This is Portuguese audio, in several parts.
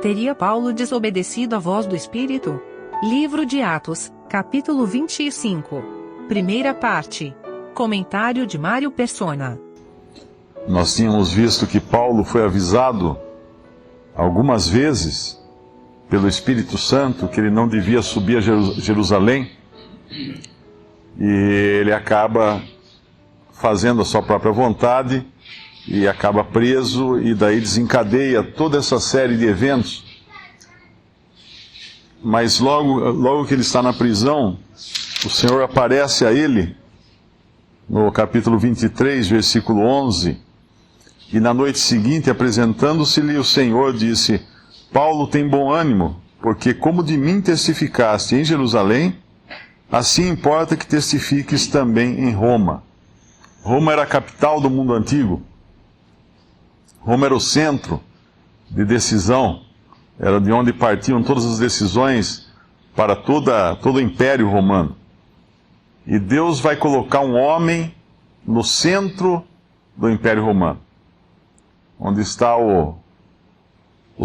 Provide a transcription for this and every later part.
Teria Paulo desobedecido à voz do Espírito? Livro de Atos, capítulo 25. Primeira parte. Comentário de Mário Persona. Nós tínhamos visto que Paulo foi avisado algumas vezes pelo Espírito Santo que ele não devia subir a Jerusalém, e ele acaba fazendo a sua própria vontade e acaba preso, e daí desencadeia toda essa série de eventos. Mas logo que ele está na prisão, o Senhor aparece a ele no capítulo 23, versículo 11, e na noite seguinte, apresentando-se-lhe, o Senhor disse: Paulo tem bom ânimo, porque como de mim testificaste em Jerusalém, assim importa que testifiques também em Roma. Roma era a capital do mundo antigo. Roma era o centro de decisão, era de onde partiam todas as decisões para todo o Império Romano. E Deus vai colocar um homem no centro do Império Romano, onde está o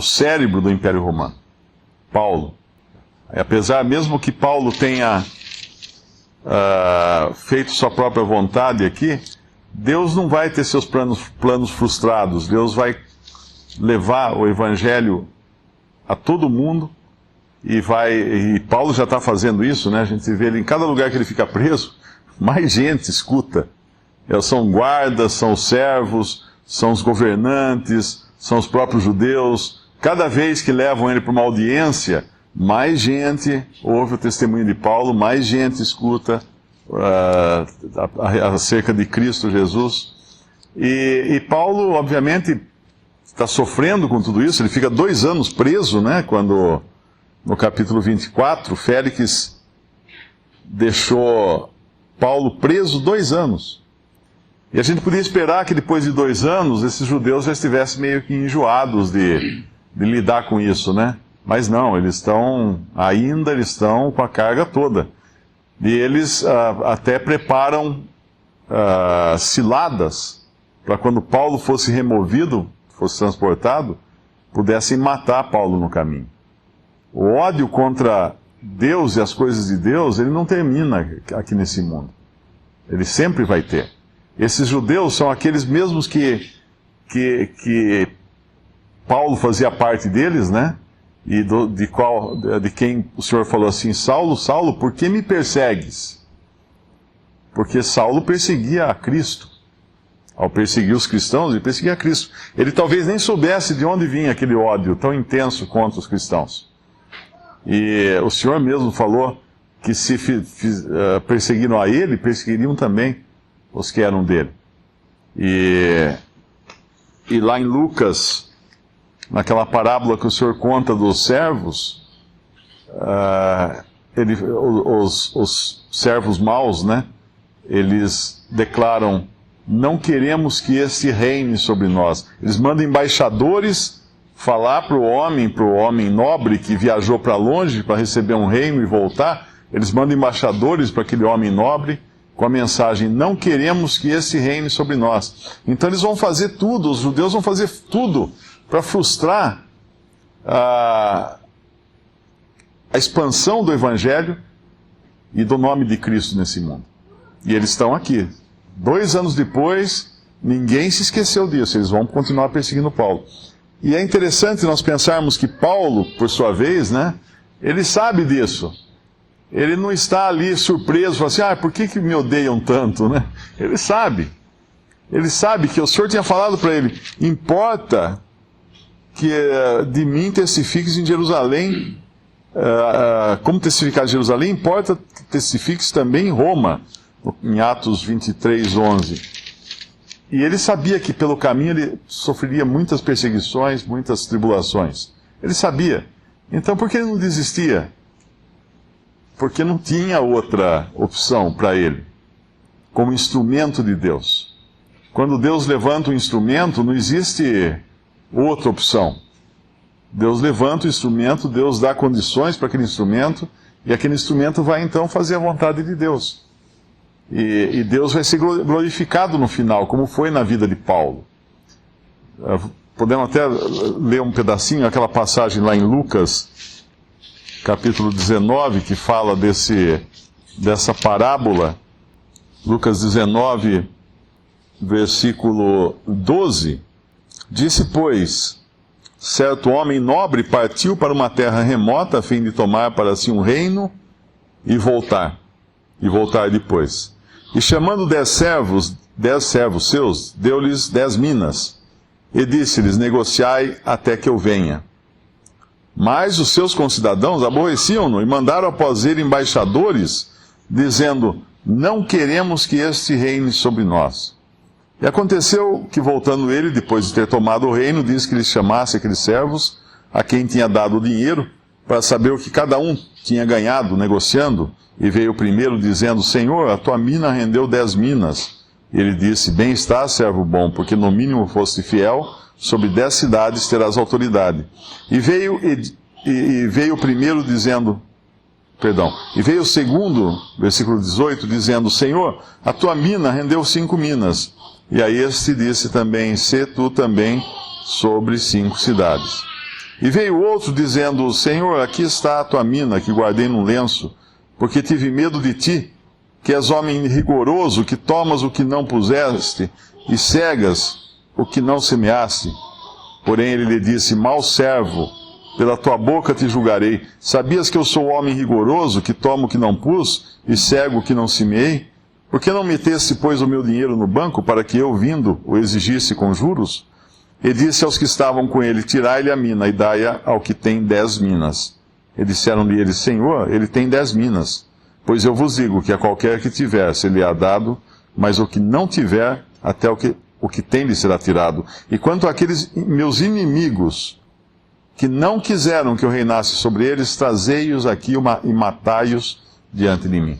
cérebro do Império Romano, Paulo. E apesar mesmo que Paulo tenha feito sua própria vontade aqui, Deus não vai ter seus planos frustrados. Deus vai levar o Evangelho a todo mundo, e Paulo já está fazendo isso, né? A gente vê ele em cada lugar que ele fica preso, mais gente escuta. São guardas, são os servos, são os governantes, são os próprios judeus. Cada vez que levam ele para uma audiência, mais gente ouve o testemunho de Paulo, mais gente escuta acerca de Cristo Jesus. E Paulo, obviamente, está sofrendo com tudo isso. Ele fica 2 anos preso, né? Quando, no capítulo 24, Félix deixou Paulo preso 2 anos. E a gente podia esperar que depois de 2 anos, esses judeus já estivessem meio que enjoados de lidar com isso, né? Mas não, eles estão com a carga toda. E eles até preparam ciladas para quando Paulo fosse removido, fosse transportado, pudessem matar Paulo no caminho. O ódio contra Deus e as coisas de Deus, ele não termina aqui nesse mundo. Ele sempre vai ter. Esses judeus são aqueles mesmos que Paulo fazia parte deles, né? E de quem o Senhor falou assim: Saulo, Saulo, por que me persegues? Porque Saulo perseguia a Cristo. Ao perseguir os cristãos, ele perseguia a Cristo. Ele talvez nem soubesse de onde vinha aquele ódio tão intenso contra os cristãos. E o Senhor mesmo falou que se perseguiram a ele, perseguiriam também os que eram dele. E lá em Lucas, naquela parábola que o Senhor conta dos servos, os servos maus, né? Eles declaram: não queremos que este reine sobre nós. Eles mandam embaixadores falar para o homem nobre que viajou para longe para receber um reino e voltar. Eles mandam embaixadores para aquele homem nobre com a mensagem: não queremos que este reine sobre nós. Então eles vão fazer tudo, os judeus vão fazer tudo para frustrar a expansão do Evangelho e do nome de Cristo nesse mundo. E eles estão aqui. 2 anos depois, ninguém se esqueceu disso. Eles vão continuar perseguindo Paulo. E é interessante nós pensarmos que Paulo, por sua vez, né, ele sabe disso. Ele não está ali surpreso, fala assim: por que me odeiam tanto, né? Ele sabe. Ele sabe que o Senhor tinha falado para ele: importa que de mim testifiques em Jerusalém, como testificar em Jerusalém, importa que testifiques também em Roma, em Atos 23, 11. E ele sabia que pelo caminho ele sofreria muitas perseguições, muitas tribulações. Ele sabia. Então por que ele não desistia? Porque não tinha outra opção para ele, como instrumento de Deus. Quando Deus levanta um instrumento, não existe outra opção. Deus levanta o instrumento, Deus dá condições para aquele instrumento, e aquele instrumento vai então fazer a vontade de Deus. E Deus vai ser glorificado no final, como foi na vida de Paulo. Podemos até ler um pedacinho, aquela passagem lá em Lucas, capítulo 19, que fala dessa parábola. Lucas 19, versículo 12. Disse, pois, certo homem nobre partiu para uma terra remota a fim de tomar para si um reino e voltar depois. E chamando 10 servos seus, deu-lhes 10 minas. E disse-lhes, negociai até que eu venha. Mas os seus concidadãos aborreciam-no e mandaram após ele embaixadores, dizendo, não queremos que este reine sobre nós. E aconteceu que, voltando ele, depois de ter tomado o reino, disse que lhes chamasse aqueles servos, a quem tinha dado o dinheiro, para saber o que cada um tinha ganhado negociando. E veio o primeiro dizendo, Senhor, a tua mina rendeu 10 minas. E ele disse, bem está, servo bom, porque no mínimo foste fiel, sobre 10 cidades terás autoridade. E veio o primeiro dizendo, e veio o segundo, versículo 18, dizendo, Senhor, a tua mina rendeu 5 minas. E a este disse também, sê tu também sobre 5 cidades. E veio outro dizendo, Senhor, aqui está a tua mina, que guardei num lenço, porque tive medo de ti, que és homem rigoroso, que tomas o que não puseste, e cegas o que não semeaste. Porém ele lhe disse, mau servo, pela tua boca te julgarei. Sabias que eu sou homem rigoroso, que tomo o que não pus, e cego o que não semeei? Por que não meteste, pois, o meu dinheiro no banco, para que eu, vindo, o exigisse com juros? E disse aos que estavam com ele, tirai-lhe a mina, e dai-a ao que tem 10 minas. E disseram-lhe eles, Senhor, ele tem 10 minas. Pois eu vos digo que a qualquer que tiver, se lhe há dado, mas o que não tiver, até o que tem lhe será tirado. E quanto àqueles meus inimigos, que não quiseram que eu reinasse sobre eles, trazei-os aqui e matai-os diante de mim.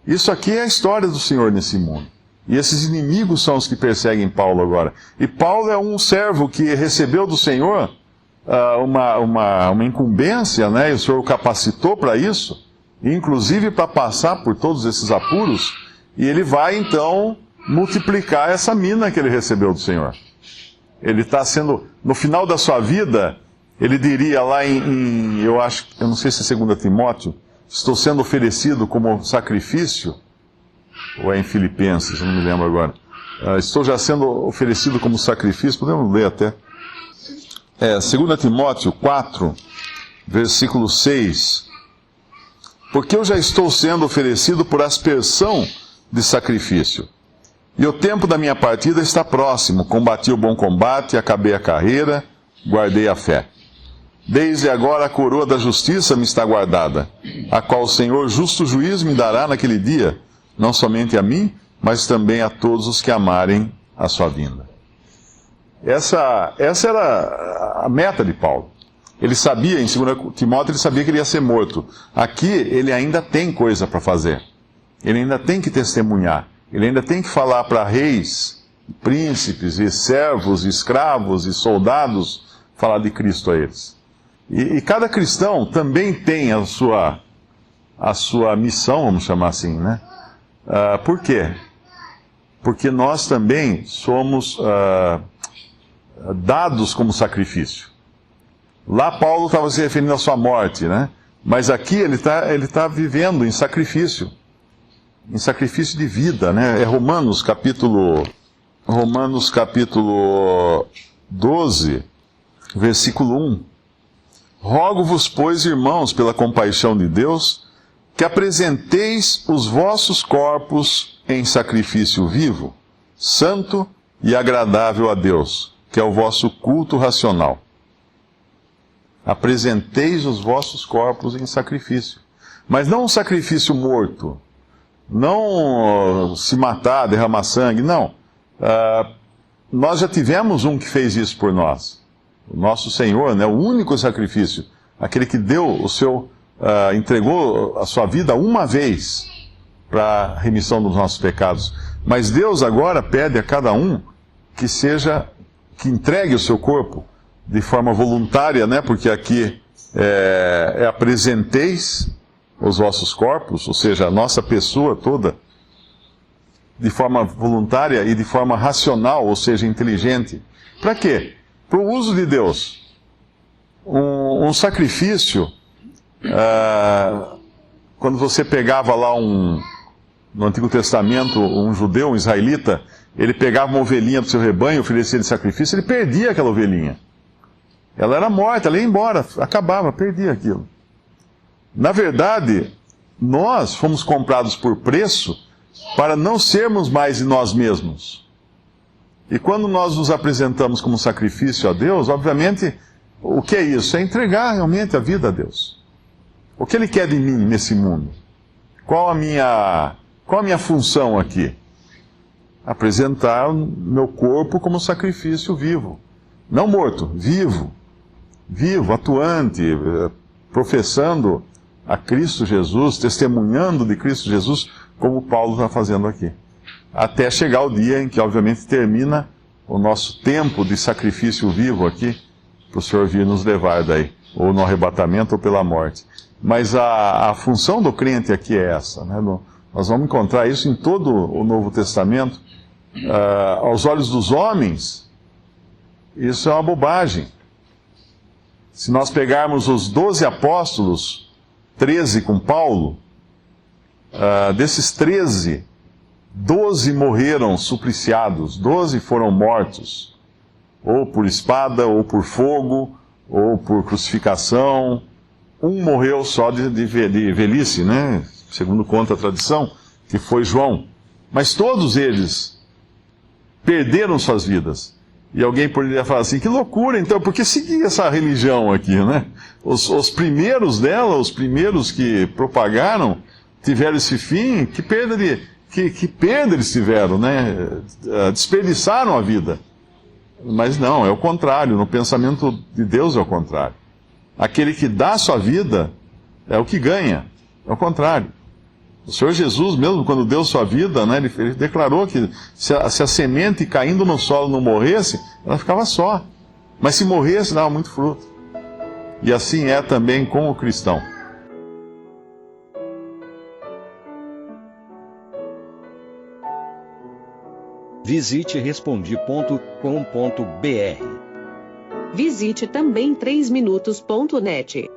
Isso aqui é a história do Senhor nesse mundo. E esses inimigos são os que perseguem Paulo agora. E Paulo é um servo que recebeu do Senhor uma incumbência, né? E o Senhor o capacitou para isso, inclusive para passar por todos esses apuros, e ele vai então multiplicar essa mina que ele recebeu do Senhor. Ele está sendo, no final da sua vida, ele diria lá eu não sei se é 2 Timóteo, estou sendo oferecido como sacrifício, ou é em Filipenses, eu não me lembro agora. Estou já sendo oferecido como sacrifício, podemos ler até. 2 Timóteo 4, versículo 6. Porque eu já estou sendo oferecido por aspersão de sacrifício. E o tempo da minha partida está próximo. Combati o bom combate, acabei a carreira, guardei a fé. Desde agora a coroa da justiça me está guardada, a qual o Senhor, justo juiz, me dará naquele dia, não somente a mim, mas também a todos os que amarem a sua vinda. Essa era a meta de Paulo. Ele sabia, em 2 Timóteo, ele sabia que ele ia ser morto. Aqui, ele ainda tem coisa para fazer. Ele ainda tem que testemunhar. Ele ainda tem que falar para reis, príncipes, e servos, e escravos, e soldados, falar de Cristo a eles. E cada cristão também tem a sua missão, vamos chamar assim, né? Por quê? Porque nós também somos dados como sacrifício. Lá Paulo estava se referindo à sua morte, né? Mas aqui ele tá vivendo em sacrifício de vida, né? É Romanos capítulo 12, versículo 1. Rogo-vos, pois, irmãos, pela compaixão de Deus, que apresenteis os vossos corpos em sacrifício vivo, santo e agradável a Deus, que é o vosso culto racional. Apresenteis os vossos corpos em sacrifício. Mas não um sacrifício morto. Não se matar, derramar sangue, não. Nós já tivemos um que fez isso por nós. O nosso Senhor, né, o único sacrifício. Aquele que deu entregou a sua vida uma vez para a remissão dos nossos pecados. Mas Deus agora pede a cada um que entregue o seu corpo de forma voluntária, né? Porque aqui apresenteis os vossos corpos, ou seja, a nossa pessoa toda, de forma voluntária e de forma racional, ou seja, inteligente. Para quê? Para o uso de Deus. Um sacrifício, quando você pegava lá no Antigo Testamento, um judeu, um israelita, ele pegava uma ovelhinha do seu rebanho, oferecia de sacrifício, ele perdia aquela ovelhinha. Ela era morta, ela ia embora, acabava, perdia aquilo. Na verdade, nós fomos comprados por preço para não sermos mais de nós mesmos. E quando nós nos apresentamos como sacrifício a Deus, obviamente, o que é isso? É entregar realmente a vida a Deus. O que Ele quer de mim nesse mundo? Qual a minha função aqui? Apresentar o meu corpo como sacrifício vivo. Não morto, vivo. Vivo, atuante, professando a Cristo Jesus, testemunhando de Cristo Jesus, como Paulo está fazendo aqui. Até chegar o dia em que, obviamente, termina o nosso tempo de sacrifício vivo aqui, para o Senhor vir nos levar daí, ou no arrebatamento ou pela morte. Mas a função do crente aqui é essa, né? Nós vamos encontrar isso em todo o Novo Testamento. Aos olhos dos homens, isso é uma bobagem. Se nós pegarmos os 12 apóstolos, 13 com Paulo, desses 13, 12 morreram supliciados, 12 foram mortos, ou por espada, ou por fogo, ou por crucificação. Um morreu só de velhice, né? Segundo conta a tradição, que foi João. Mas todos eles perderam suas vidas. E alguém poderia falar assim, que loucura, então, por que seguir essa religião aqui, né? Os primeiros dela, os primeiros que propagaram, tiveram esse fim, que perda eles tiveram, né? Desperdiçaram a vida. Mas não, é o contrário, no pensamento de Deus é o contrário. Aquele que dá a sua vida é o que ganha, é o contrário. O Senhor Jesus, mesmo quando deu sua vida, né, ele declarou que se a semente caindo no solo não morresse, ela ficava só. Mas se morresse, dava muito fruto. E assim é também com o cristão. Visite Respondi.com.br. Visite também 3minutos.net.